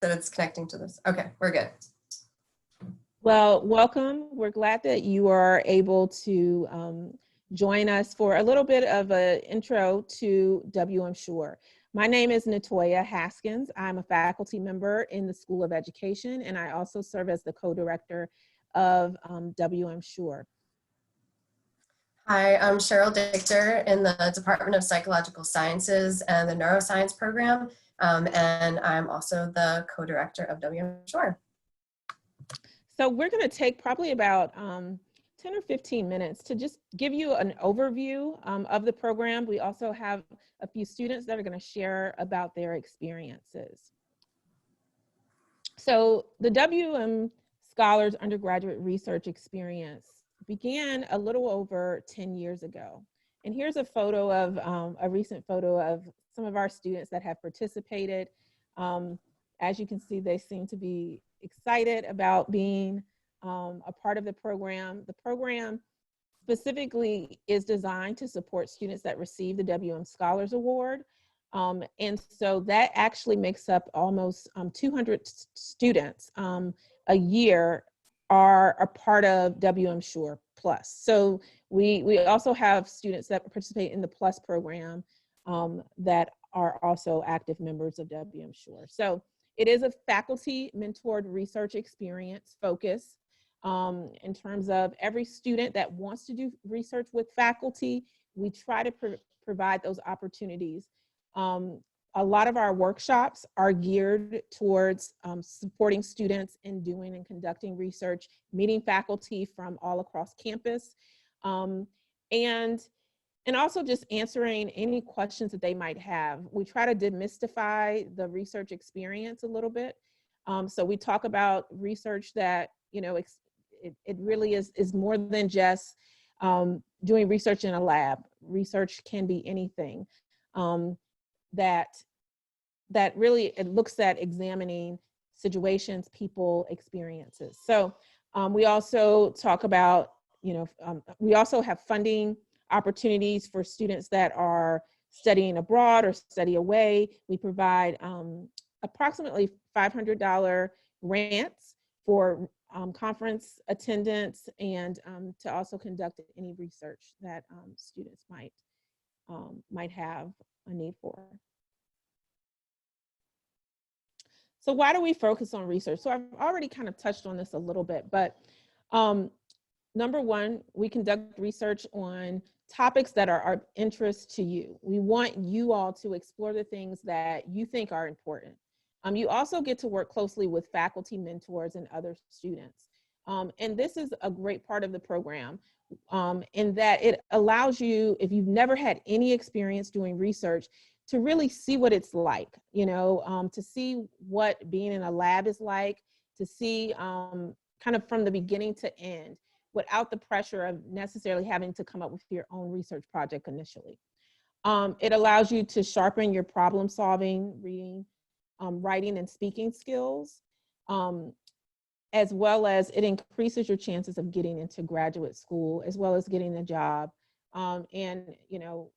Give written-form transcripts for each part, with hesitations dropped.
that it's connecting to this. Okay, we're good. Well, welcome. We're glad that you are able to join us for a little bit of an intro to WMSURE. My name is Natoya Haskins. I'm a faculty member in the School of Education, and I also serve as the co-director of WMSURE. Hi, I'm Cheryl Dichter in the Department of Psychological Sciences and the Neuroscience program, and I'm also the co-director of WMSURE. So we're going to take probably about 10 or 15 minutes to just give you an overview of the program. We also have a few students that are going to share about their experiences. So the W&M Scholars undergraduate research experience began a little over 10 years ago. And here's a photo of, a recent photo of some of our students that have participated. As you can see, they seem to be excited about being a part of the program. The program specifically is designed to support students that receive the W&M Scholars Award. And so that actually makes up almost 200 students a year are a part of WMSURE Plus. So we also have students that participate in the Plus program that are also active members of WMSURE. So it is a faculty mentored research experience focus in terms of every student that wants to do research with faculty. We try to provide those opportunities. A lot of our workshops are geared towards supporting students in doing and conducting research, meeting faculty from all across campus, and also just answering any questions that they might have. We try to demystify the research experience a little bit. So we talk about research that, you know, it really is more than just doing research in a lab. Research can be anything. That really, it looks at examining situations, people, experiences. So we also talk about, you know, we also have funding opportunities for students that are studying abroad or study away. We provide approximately $500 grants for conference attendance and to also conduct any research that students might have a need for. So why do we focus on research? So I've already kind of touched on this a little bit, but number one, we conduct research on topics that are of interest to you. We want you all to explore the things that you think are important. You also get to work closely with faculty, mentors, and other students. And this is a great part of the program in that it allows you, if you've never had any experience doing research, to really see what it's like, you know, to see what being in a lab is like, to see kind of from the beginning to end without the pressure of necessarily having to come up with your own research project initially. It allows you to sharpen your problem solving, reading, writing, and speaking skills, as well as it increases your chances of getting into graduate school, as well as getting a job, and, you know,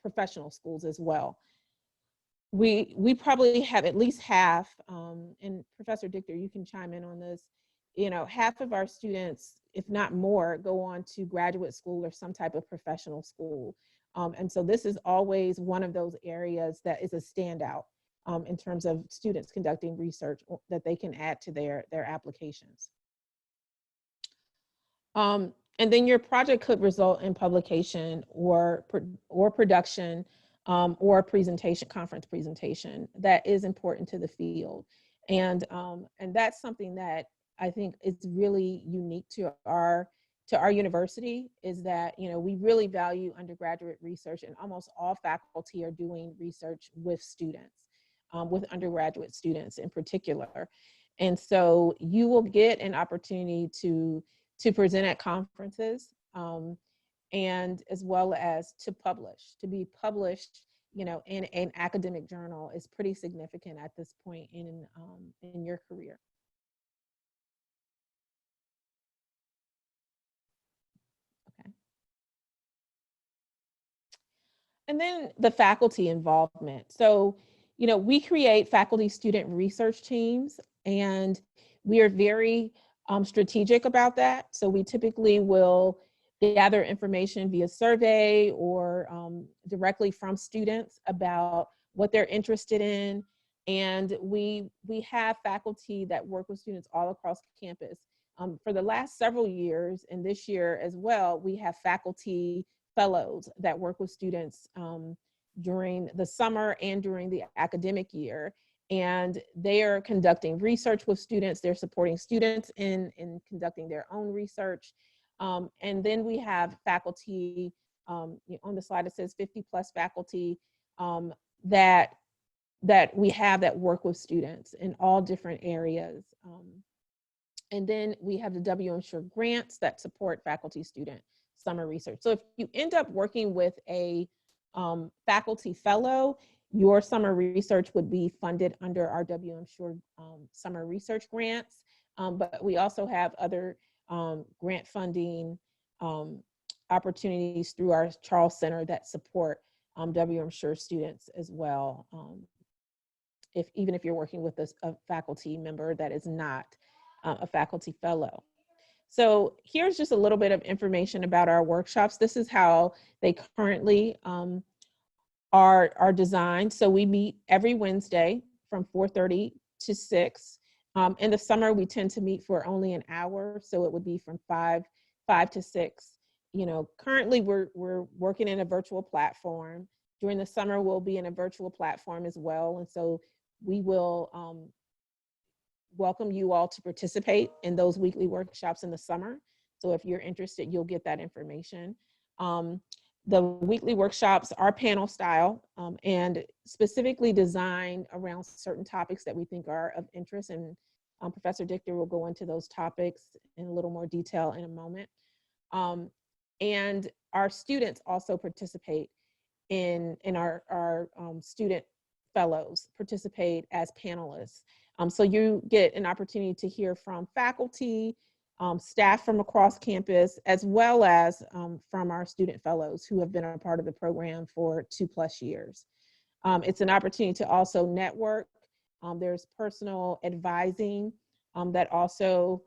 professional schools as well. We probably have at least half, and Professor Dichter, you can chime in on this, you know, half of our students, if not more, go on to graduate school or some type of professional school. And so this is always one of those areas that is a standout in terms of students conducting research that they can add to their applications. And then your project could result in publication or production or presentation, conference presentation that is important to the field. And that's something that I think is really unique to our university, is that, you know, we really value undergraduate research, and almost all faculty are doing research with students, with undergraduate students in particular. And so you will get an opportunity to present at conferences, and as well as to be published, you know, in an academic journal is pretty significant at this point in your career. Okay. And then the faculty involvement. So, we create faculty-student research teams, and we are very strategic about that. So we typically will gather information via survey or directly from students about what they're interested in. And we have faculty that work with students all across campus. For the last several years, and this year as well, we have faculty fellows that work with students during the summer and during the academic year. And they are conducting research with students. They're supporting students in conducting their own research. And then we have faculty, on the slide it says 50+ faculty that we have that work with students in all different areas. And then we have the WMSURE grants that support faculty-student summer research. So if you end up working with a faculty fellow, your summer research would be funded under our WMSURE summer research grants. But we also have other grant funding opportunities through our Charles Center that support WMSURE students as well. Even if you're working with a faculty member that is not a faculty fellow. So here's just a little bit of information about our workshops. This is how they currently are designed. So we meet every Wednesday from 4:30 to 6. In the summer, we tend to meet for only an hour. So it would be from 5 to 6. Currently we're working in a virtual platform. During the summer, we'll be in a virtual platform as well. And so we will welcome you all to participate in those weekly workshops in the summer. So if you're interested, you'll get that information. The weekly workshops are panel style and specifically designed around certain topics that we think are of interest. And Professor Dichter will go into those topics in a little more detail in a moment. And our students also participate in our student fellows participate as panelists. So you get an opportunity to hear from faculty, staff from across campus, as well as from our student fellows who have been a part of the program for 2+ years. It's an opportunity to also network. There's personal advising that also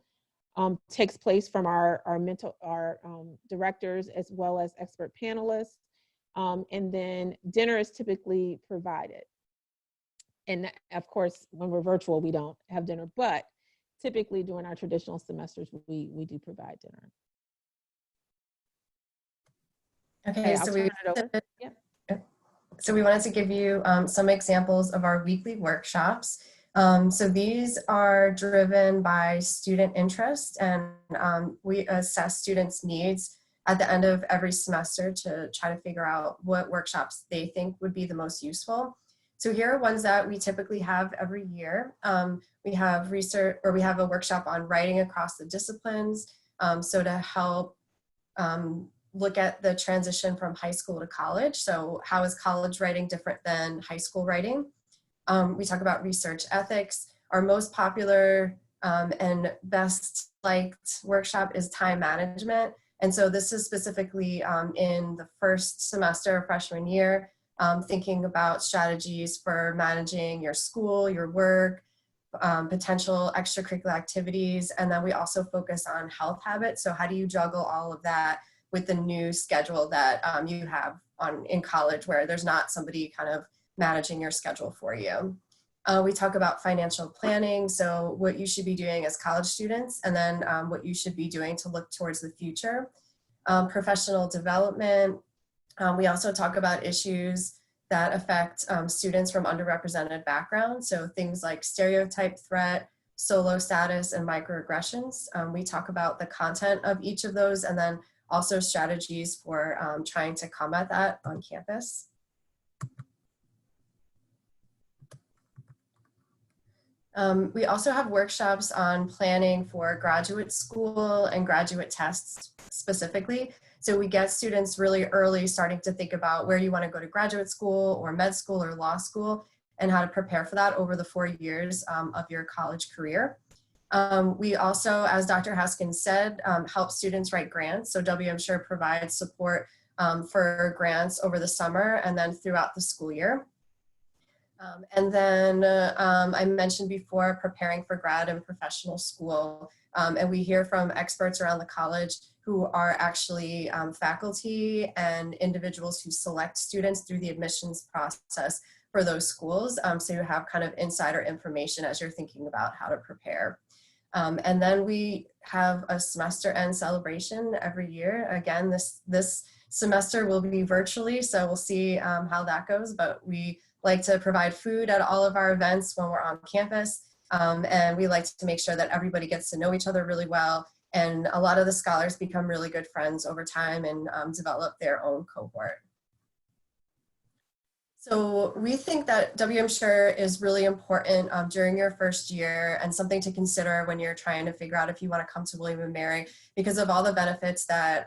takes place from our directors as well as expert panelists. And then dinner is typically provided. And of course, when we're virtual, we don't have dinner, but typically during our traditional semesters, we do provide dinner. Okay, I'll turn it over. Yeah. So we wanted to give you some examples of our weekly workshops. So these are driven by student interest, and we assess students' needs at the end of every semester to try to figure out what workshops they think would be the most useful. So here are ones that we typically have every year. We have research, or we have a workshop on writing across the disciplines. So to help look at the transition from high school to college. So how is college writing different than high school writing? We talk about research ethics. Our most popular and best liked workshop is time management. And so this is specifically in the first semester, freshman year, thinking about strategies for managing your school, your work, potential extracurricular activities. And then we also focus on health habits. So how do you juggle all of that with the new schedule that you have in college, where there's not somebody kind of managing your schedule for you. We talk about financial planning, so what you should be doing as college students, and then what you should be doing to look towards the future. Professional development. We also talk about issues that affect students from underrepresented backgrounds, so things like stereotype threat, solo status, and microaggressions. We talk about the content of each of those, and then also strategies for trying to combat that on campus. We also have workshops on planning for graduate school and graduate tests specifically. So we get students really early starting to think about where you want to go to graduate school or med school or law school, and how to prepare for that over the 4 years of your college career. We also, as Dr. Haskins said, help students write grants. So WMSURE provides support for grants over the summer and then throughout the school year. And then I mentioned before preparing for grad and professional school. And we hear from experts around the college who are actually faculty and individuals who select students through the admissions process for those schools. So you have kind of insider information as you're thinking about how to prepare. And then we have a semester end celebration every year. Again, this semester will be virtually, so we'll see how that goes, but we like to provide food at all of our events when we're on campus. And we like to make sure that everybody gets to know each other really well. And a lot of the scholars become really good friends over time and develop their own cohort. So we think that WMSURE is really important during your first year and something to consider when you're trying to figure out if you want to come to William & Mary because of all the benefits that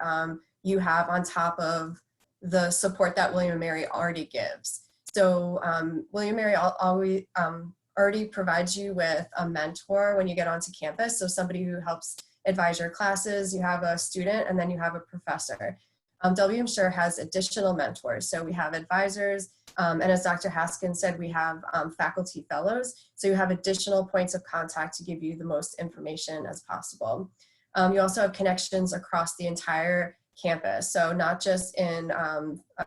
you have on top of the support that William & Mary already gives. So William & Mary already provides you with a mentor when you get onto campus. So somebody who helps advise your classes, you have a student, and then you have a professor. WMSURE has additional mentors. So we have advisors, and as Dr. Haskins said, we have faculty fellows. So you have additional points of contact to give you the most information as possible. You also have connections across the entire campus. So not just in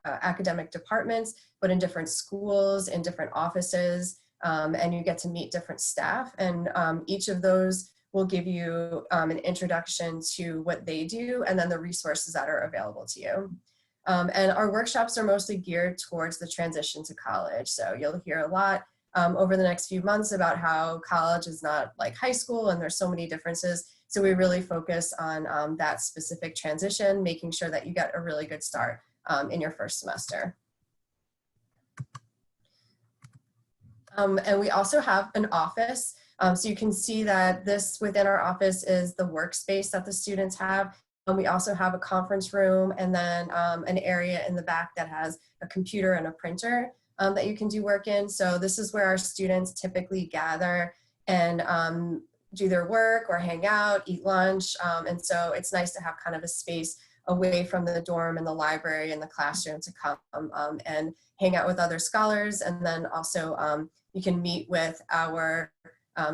academic departments, but in different schools, in different offices, and you get to meet different staff. And each of those will give you an introduction to what they do and then the resources that are available to you. And our workshops are mostly geared towards the transition to college. So you'll hear a lot over the next few months about how college is not like high school and there's so many differences. So we really focus on that specific transition, making sure that you get a really good start in your first semester. And we also have an office. So you can see that this within our office is the workspace that the students have. We also have a conference room and then an area in the back that has a computer and a printer that you can do work in. So this is where our students typically gather and do their work or hang out, eat lunch. And so it's nice to have kind of a space away from the dorm and the library and the classroom to come and hang out with other scholars. And then also you can meet with our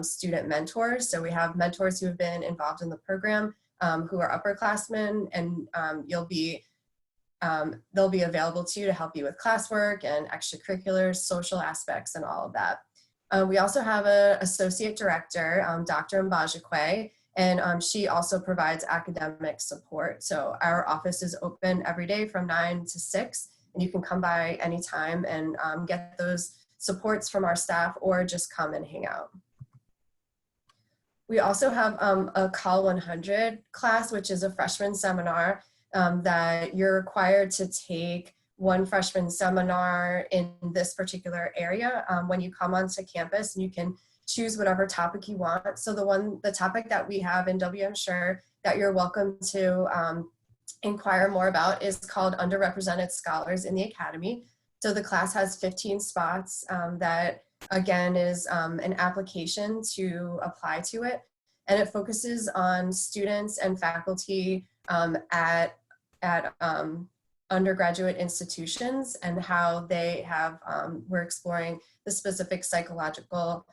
student mentors. So we have mentors who have been involved in the program who are upperclassmen, and they'll be available to you to help you with classwork and extracurriculars, social aspects, and all of that. We also have an associate director, Dr. Mbajikwe, and she also provides academic support. So our office is open every day from 9 to 6, and you can come by anytime and get those supports from our staff or just come and hang out. We also have a COLL 100 class, which is a freshman seminar that you're required to take one freshman seminar in this particular area when you come onto campus, and you can choose whatever topic you want. So the topic that we have in WMSURE that you're welcome to inquire more about is called Underrepresented Scholars in the Academy. So the class has 15 spots that again is an application to apply to it, and it focuses on students and faculty at undergraduate institutions and how they have, we're exploring the specific psychological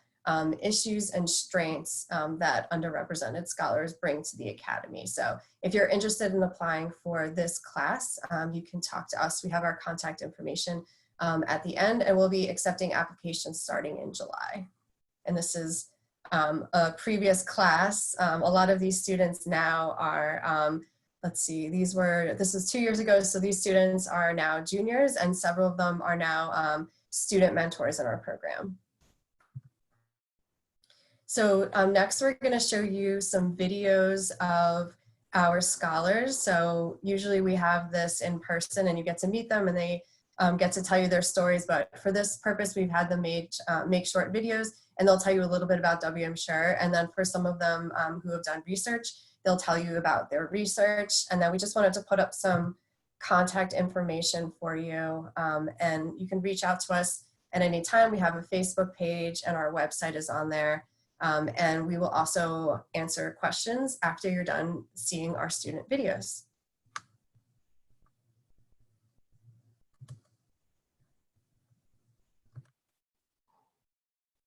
issues and strengths that underrepresented scholars bring to the academy. So if you're interested in applying for this class, you can talk to us. We have our contact information at the end, and we'll be accepting applications starting in July. And this is a previous class. A lot of these students now are, let's see, this was 2 years ago, so these students are now juniors, and several of them are now student mentors in our program. So next we're going to show you some videos of our scholars. So usually we have this in person and you get to meet them and they get to tell you their stories, but for this purpose we've had them make short videos, and they'll tell you a little bit about WMSURE. And then for some of them who have done research, they'll tell you about their research. And then we just wanted to put up some contact information for you, and you can reach out to us at any time. We have a Facebook page and our website is on there. And we will also answer questions after you're done seeing our student videos.